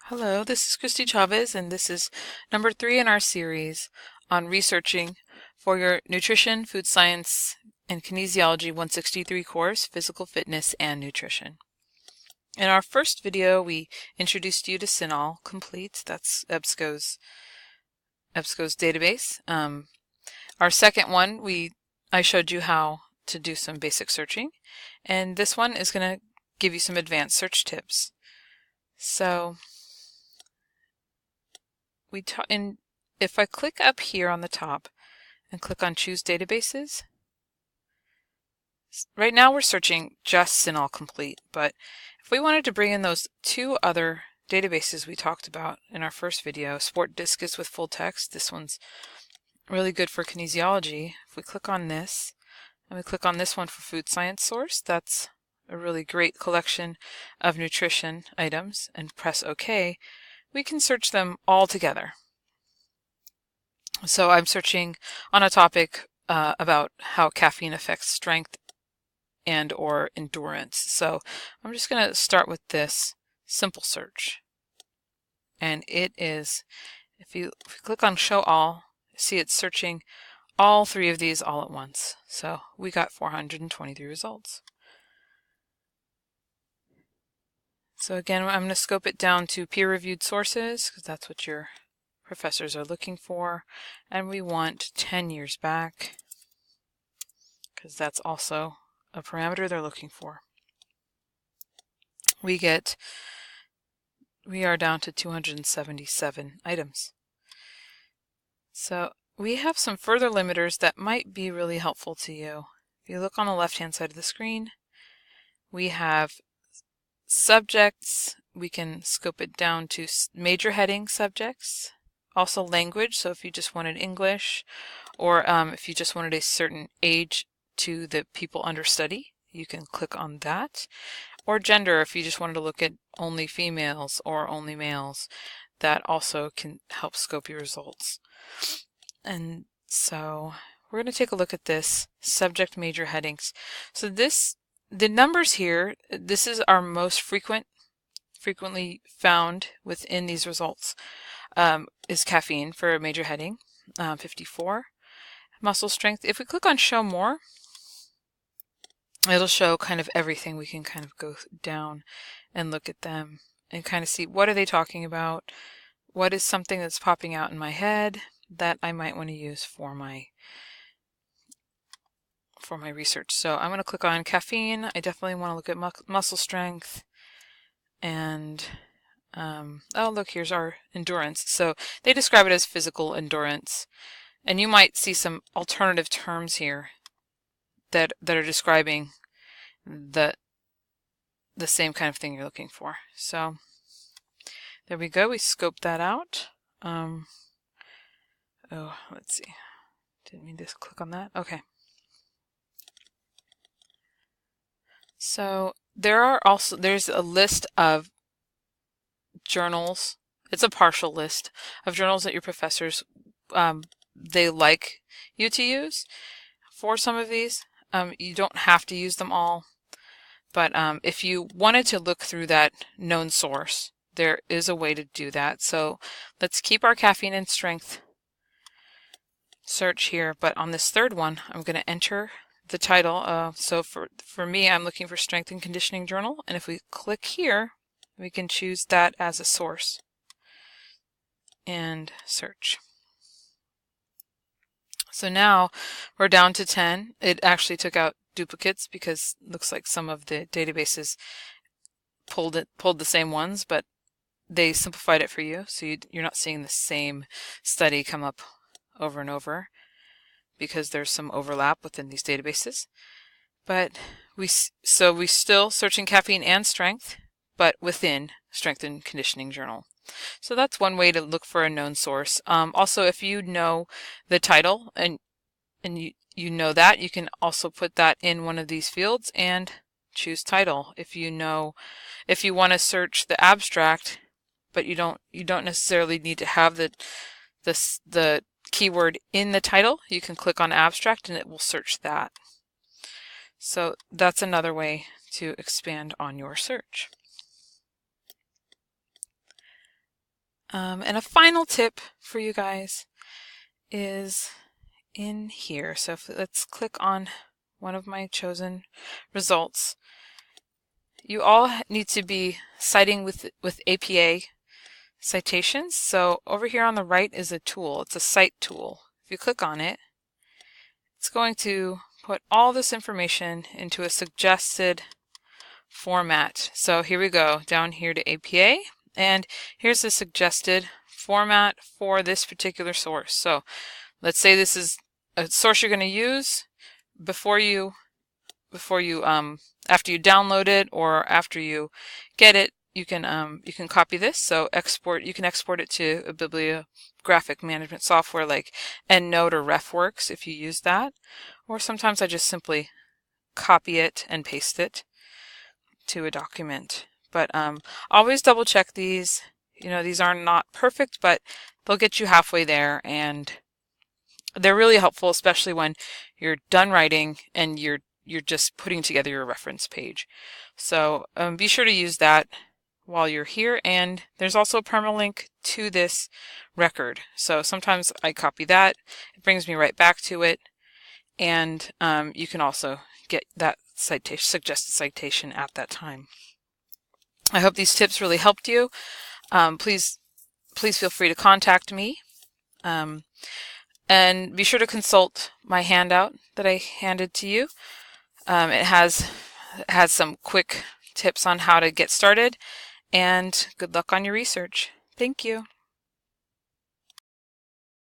Hello, this is Christy Chavez, and this is number 3 in our series on researching for your Nutrition, Food Science, and Kinesiology 163 course, Physical Fitness and Nutrition. In our first video, we introduced you to CINAHL Complete. That's EBSCO's database. Our second one, I showed you how to do some basic searching, and this one is going to give you some advanced search tips. So if I click up here on the top and click on Choose Databases, right now we're searching just CINAHL Complete, but if we wanted to bring in those two other databases we talked about in our first video, SPORTDiscus with full text, this one's really good for kinesiology. If we click on this, and we click on this one for food science source, that's a really great collection of nutrition items, and press OK, we can search them all together. So I'm searching on a topic about how caffeine affects strength and or endurance. So I'm just going to start with this simple search. And it is, if you click on Show All, see it's searching all three of these all at once. So we got 423 results. So again, I'm going to scope it down to peer-reviewed sources, because that's what your professors are looking for. And we want 10 years back, because that's also a parameter they're looking for. We are down to 277 items. So we have some further limiters that might be really helpful to you. If you look on the left-hand side of the screen, we have subjects. We can scope it down to major heading subjects. Also language, so if you just wanted English, or if you just wanted a certain age to the people under study, you can click on that. Or gender, if you just wanted to look at only females or only males, that also can help scope your results. And so we're going to take a look at this subject major headings. So the numbers here, this is our most frequently found within these results, is caffeine for a major heading, 54. Muscle strength, if we click on show more, it'll show kind of everything. We can kind of go down and look at them and kind of see what are they talking about, what is something that's popping out in my head that I might want to use for my research. So I'm going to click on caffeine. I definitely want to look at muscle strength. And oh, look, here's our endurance. So they describe it as physical endurance. And you might see some alternative terms here that are describing the same kind of thing you're looking for. So there we go. We scoped that out. Oh, let's see. Didn't mean to click on that. Okay. So there's a list of journals. It's a partial list of journals that your professors they like you to use for some of these. You don't have to use them all, but if you wanted to look through that known source, there is a way to do that. So let's keep our caffeine and strength search here, but on this third one, I'm going to enter the title. So for me, I'm looking for Strength and Conditioning Journal, and if we click here, we can choose that as a source and search. So now we're down to 10. It actually took out duplicates because it looks like some of the databases pulled the same ones, but they simplified it for you, so you're not seeing the same study come up over and over because there's some overlap within these databases. But we still searching caffeine and strength, but within Strength and Conditioning Journal. So that's one way to look for a known source. Also, if you know the title and you know that, you can also put that in one of these fields and choose title. If you want to search the abstract, but you don't necessarily need to have the keyword in the title, you can click on abstract and it will search that. So that's another way to expand on your search. And a final tip for you guys is in here. So let's click on one of my chosen results. You all need to be citing with APA citations. So over here on the right is a tool. It's a cite tool. If you click on it, it's going to put all this information into a suggested format. So here we go, down here to APA, and here's the suggested format for this particular source. So let's say this is a source you're going to use after you download it or after you get it. You can copy this. So you can export it to a bibliographic management software like EndNote or RefWorks if you use that. Or sometimes I just simply copy it and paste it to a document. But always double check these. You know, these are not perfect, but they'll get you halfway there, and they're really helpful, especially when you're done writing and you're just putting together your reference page. So be sure to use that while you're here, and there's also a permalink to this record. So sometimes I copy that, it brings me right back to it, and you can also get that suggested citation at that time. I hope these tips really helped you. Please feel free to contact me, and be sure to consult my handout that I handed to you. It has some quick tips on how to get started, and good luck on your research. Thank you.